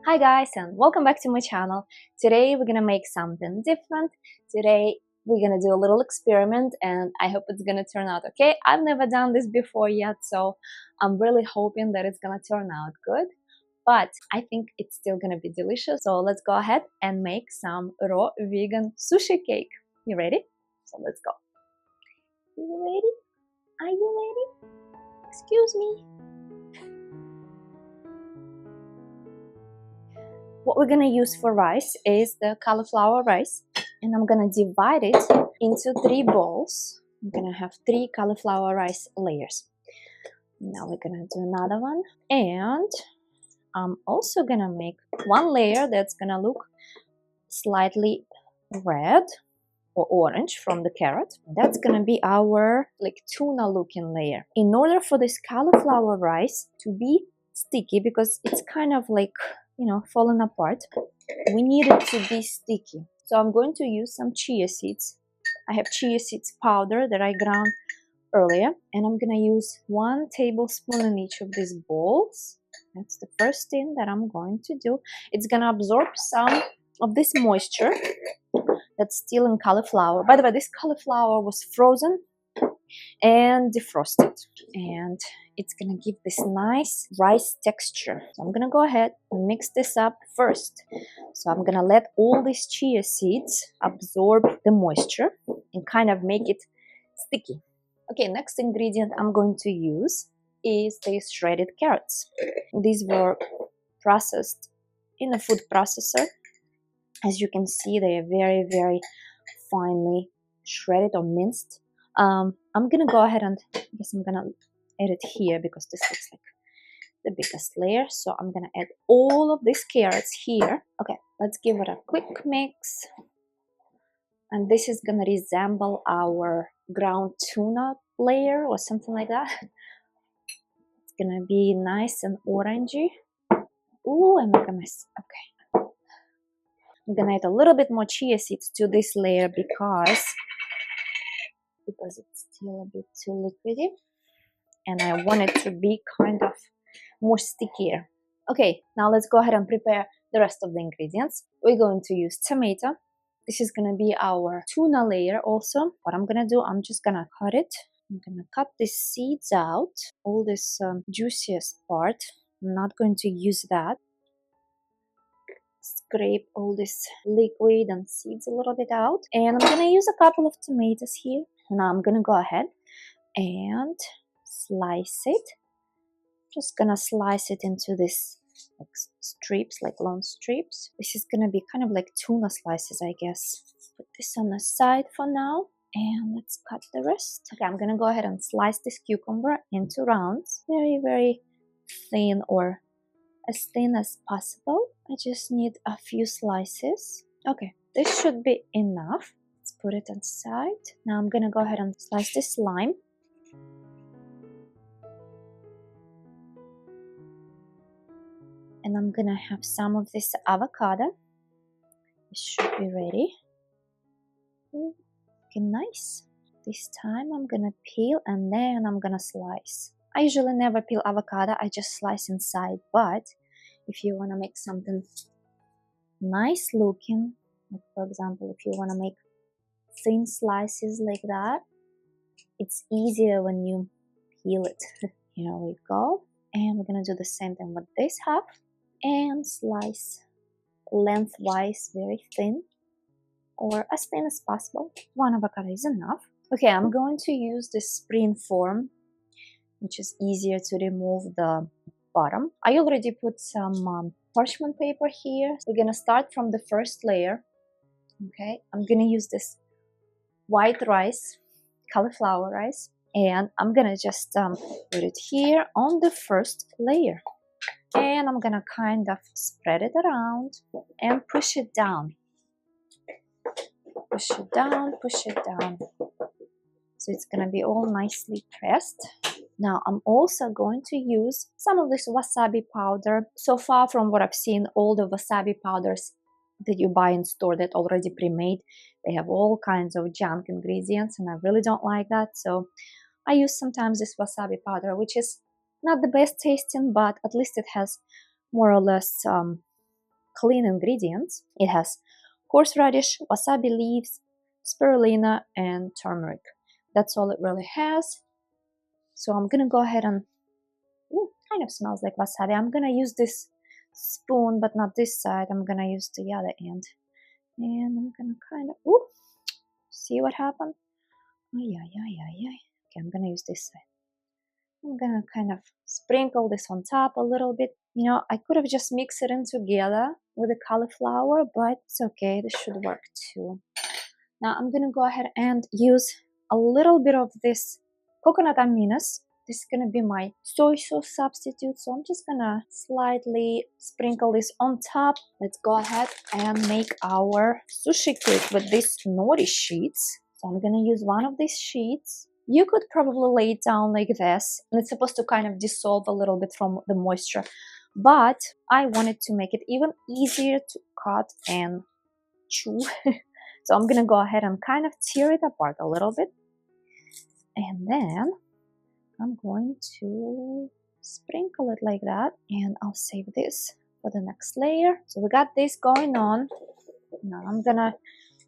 Hi guys and welcome back to my channel. Today we're gonna make something different. Today we're gonna do a little experiment and I hope it's gonna turn out okay. I've never done this before yet, so I'm really hoping that it's gonna turn out good. But I think it's still gonna be delicious. So let's go ahead and make some raw vegan sushi cake. You ready? So let's go. You ready? Are you ready? Excuse me. What we're gonna use for rice is the cauliflower rice, and I'm gonna divide it into 3 bowls. I'm gonna have 3 cauliflower rice layers. Now we're gonna do another one, and I'm also gonna make one layer that's gonna look slightly red or orange from the carrot. That's gonna be our tuna looking layer. In order for this cauliflower rice to be sticky, because it's kind of falling apart, we need it to be sticky. So I'm going to use some chia seeds. I have chia seeds powder that I ground earlier, and I'm gonna use 1 tablespoon in each of these bowls. That's the first thing that I'm going to do. It's gonna absorb some of this moisture that's still in cauliflower. By the way, this cauliflower was frozen and defrosted, and it's gonna give this nice rice texture. So I'm gonna go ahead and mix this up first. So I'm gonna let all these chia seeds absorb the moisture and kind of make it sticky. Okay, next ingredient I'm going to use is these shredded carrots. These were processed in a food processor. As you can see, they are very, very finely shredded or minced. I'm gonna go ahead and I guess I'm gonna add it here because this looks like the biggest layer. So I'm gonna add all of these carrots here. Okay, let's give it a quick mix. And this is gonna resemble our ground tuna layer or something like that. It's gonna be nice and orangey. Ooh, I make a mess. Okay. I'm gonna add a little bit more chia seeds to this layer because it's still a bit too liquidy, and I want it to be kind of more stickier. Okay, now let's go ahead and prepare the rest of the ingredients. We're going to use tomato. This is gonna be our tuna layer also. What I'm gonna do, I'm just gonna cut it. I'm gonna cut the seeds out, all this juiciest part. I'm not going to use that. Scrape all this liquid and seeds a little bit out, and I'm gonna use a couple of tomatoes here. Now I'm gonna go ahead and slice it. Just gonna slice it into this strips, like long strips. This is gonna be kind of like tuna slices, I guess. Put this on the side for now, and let's cut the rest. Okay, I'm gonna go ahead and slice this cucumber into rounds, very, very thin, or as thin as possible. I just need a few slices. Okay, this should be enough. Let's put it inside. Now I'm gonna go ahead and slice this lime. And I'm gonna have some of this avocado. It should be ready. Looking nice. This time I'm gonna peel and then I'm gonna slice. I usually never peel avocado, I just slice inside. But if you wanna make something nice looking, like for example, if you wanna make thin slices like that, it's easier when you peel it. Here we go. And we're gonna do the same thing with this half and slice lengthwise, very thin, or as thin as possible. 1 avocado is enough. Okay, I'm going to use this spring form, which is easier to remove the bottom. I already put some parchment paper here. We're gonna start from the first layer. Okay, I'm gonna use this white rice, cauliflower rice, and I'm gonna just put it here on the first layer. And I'm gonna kind of spread it around and push it down. Push it down, push it down. So it's gonna be all nicely pressed. Now I'm also going to use some of this wasabi powder. So far from what I've seen, all the wasabi powders that you buy in store that already pre-made, they have all kinds of junk ingredients, and I really don't like that. So I use sometimes this wasabi powder, which is not the best tasting, but at least it has more or less clean ingredients. It has horseradish, wasabi leaves, spirulina, and turmeric. That's all it really has. So I'm gonna go ahead and, kind of smells like wasabi. I'm gonna use this spoon, but not this side. I'm gonna use the other end. And I'm gonna kind of, see what happened? Okay, I'm gonna use this side. I'm gonna kind of sprinkle this on top a little bit. You know, I could have just mixed it in together with the cauliflower, but it's okay. This should work too. Now I'm gonna go ahead and use a little bit of this coconut aminos. This is gonna be my soy sauce substitute. So I'm just gonna slightly sprinkle this on top. Let's go ahead and make our sushi cake with these Nori sheets. So I'm gonna use one of these sheets. You could probably lay it down like this, and it's supposed to kind of dissolve a little bit from the moisture, but I wanted to make it even easier to cut and chew. So I'm gonna go ahead and kind of tear it apart a little bit, and then I'm going to sprinkle it like that, and I'll save this for the next layer. So we got this going on. Now I'm gonna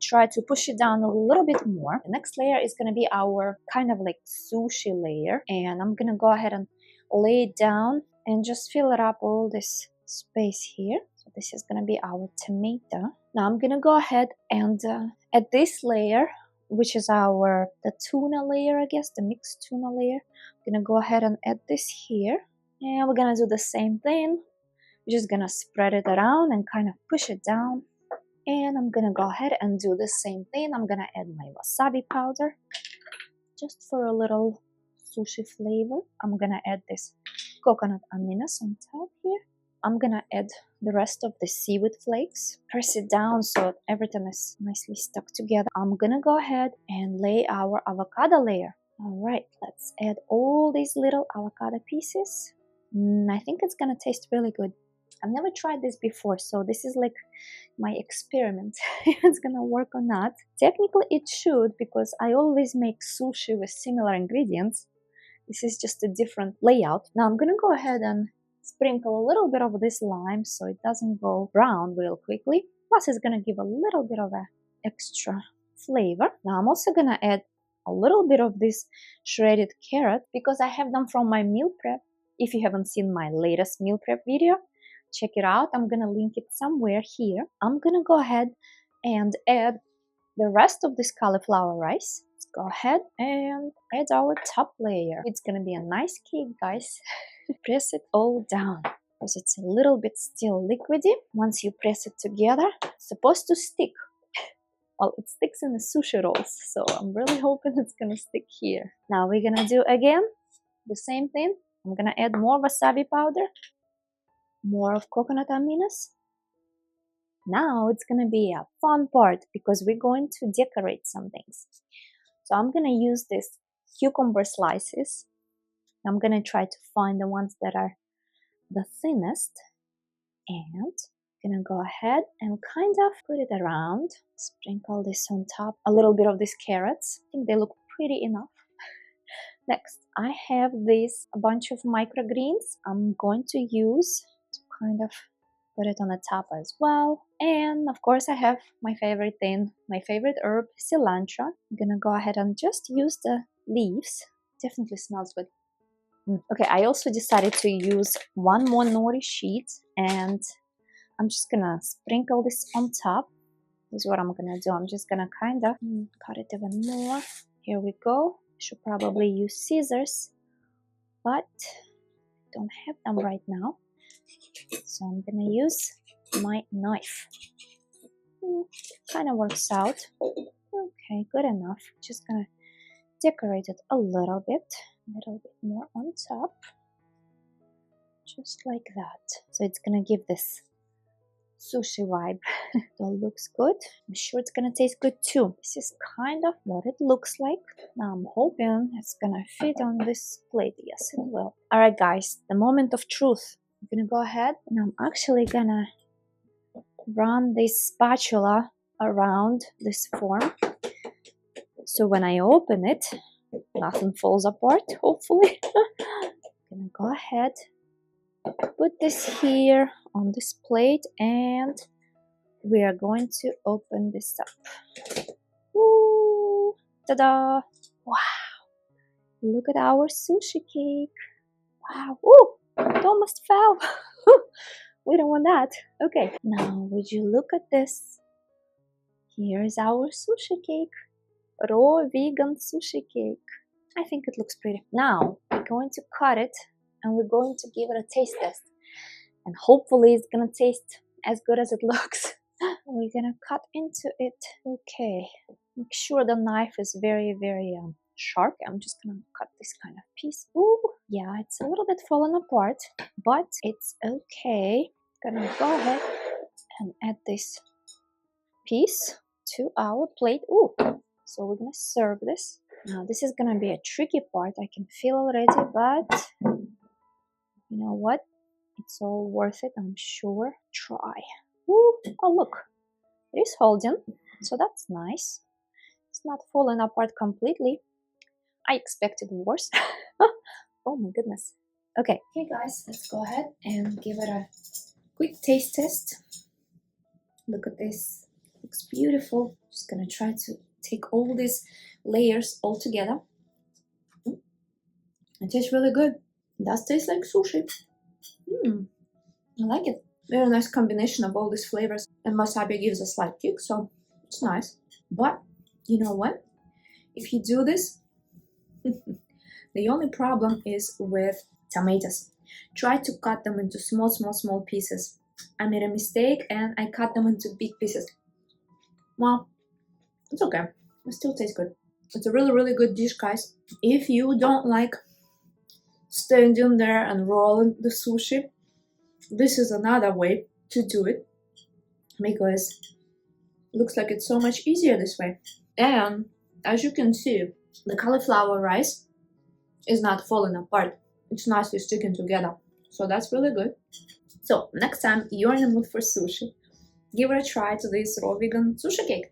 try to push it down a little bit more. The next layer is going to be our kind of like sushi layer, and I'm going to go ahead and lay it down and just fill it up all this space here. So this is going to be our tomato. Now I'm going to go ahead and add this layer, which is the tuna layer, I guess, the mixed tuna layer. I'm going to go ahead and add this here, and we're going to do the same thing. We're just going to spread it around and kind of push it down. And I'm gonna go ahead and do the same thing. I'm gonna add my wasabi powder just for a little sushi flavor. I'm gonna add this coconut aminos on top here. I'm gonna add the rest of the seaweed flakes. Press it down so everything is nicely stuck together. I'm gonna go ahead and lay our avocado layer. Alright, let's add all these little avocado pieces. I think it's gonna taste really good. I've never tried this before, so this is like my experiment. If it's gonna work or not. Technically it should, because I always make sushi with similar ingredients. This is just a different layout. Now I'm gonna go ahead and sprinkle a little bit of this lime so it doesn't go brown real quickly. Plus it's gonna give a little bit of an extra flavor. Now I'm also gonna add a little bit of this shredded carrot because I have them from my meal prep. If you haven't seen my latest meal prep video, check it out. I'm gonna link it somewhere here. I'm gonna go ahead and add the rest of this cauliflower rice. Let's go ahead and add our top layer. It's gonna be a nice cake, guys. Press it all down because it's a little bit still liquidy. Once you press it together, it's supposed to stick. Well, it sticks in the sushi rolls, so I'm really hoping it's gonna stick here. Now we're gonna do again the same thing. I'm gonna add more wasabi powder, more of coconut aminos. Now it's gonna be a fun part because we're going to decorate some things. So I'm gonna use this cucumber slices. I'm gonna try to find the ones that are the thinnest, and I'm gonna go ahead and kind of put it around. Sprinkle this on top. A little bit of these carrots. I think they look pretty enough. Next, I have a bunch of microgreens. I'm going to use to kind of put it on the top as well. And of course I have my favorite thing, my favorite herb, cilantro. I'm gonna go ahead and just use the leaves. Definitely smells good. Okay, I also decided to use one more Nori sheet, and I'm just gonna sprinkle this on top. This is what I'm gonna do. I'm just gonna kind of cut it even more. Here we go. Should probably use scissors, but don't have them right now. So I'm gonna use my knife. Kind of works out. Okay, good enough. Just gonna decorate it a little bit more on top. Just like that. So it's gonna give this sushi vibe. That looks good. I'm sure it's gonna taste good too. This is kind of what it looks like. Now I'm hoping it's gonna fit on this plate. Yes, it will. Alright guys, the moment of truth. I'm gonna go ahead and I'm actually gonna run this spatula around this form. So when I open it, nothing falls apart, hopefully. I'm gonna go ahead put this here on this plate and we are going to open this up. Woo! Ta-da! Wow! Look at our sushi cake. Wow! Ooh! It almost fell. We don't want that. Okay. Now, would you look at this? Here's our sushi cake. Raw vegan sushi cake. I think it looks pretty. Now, we're going to cut it and we're going to give it a taste test. And hopefully it's gonna taste as good as it looks. We're gonna cut into it. Okay. Make sure the knife is very, very sharp. I'm just gonna cut this kind of piece. Ooh, yeah, it's a little bit fallen apart, but it's okay. Gonna go ahead and add this piece to our plate. Ooh, so we're gonna serve this. Now this is gonna be a tricky part, I can feel already, but you know what? It's all worth it, I'm sure. Try. Ooh, oh look, it is holding, so that's nice. It's not falling apart completely. I expected worse. Oh my goodness. Okay, guys, let's go ahead and give it a quick taste test. Look at this, looks beautiful. Just gonna try to take all these layers all together. It tastes really good. It does taste like sushi. I like it. Very nice combination of all these flavors, and wasabi gives a slight kick, so it's nice. But you know what? If you do this, the only problem is with tomatoes. Try to cut them into small pieces. I made a mistake and I cut them into big pieces. Well, it's okay. It still tastes good. It's a really good dish, guys. If you don't like standing there and rolling the sushi, this is another way to do it, because it looks like it's so much easier this way. And as you can see, the cauliflower rice is not falling apart. It's nicely sticking together, so that's really good. So next time you're in the mood for sushi, give it a try to this raw vegan sushi cake.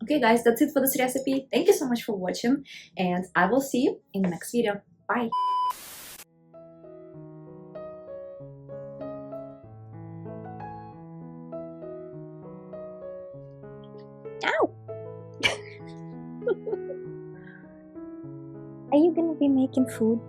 Okay guys, that's it for this recipe. Thank you so much for watching, and I will see you in the next video. Bye! Ow! Are you gonna be making food?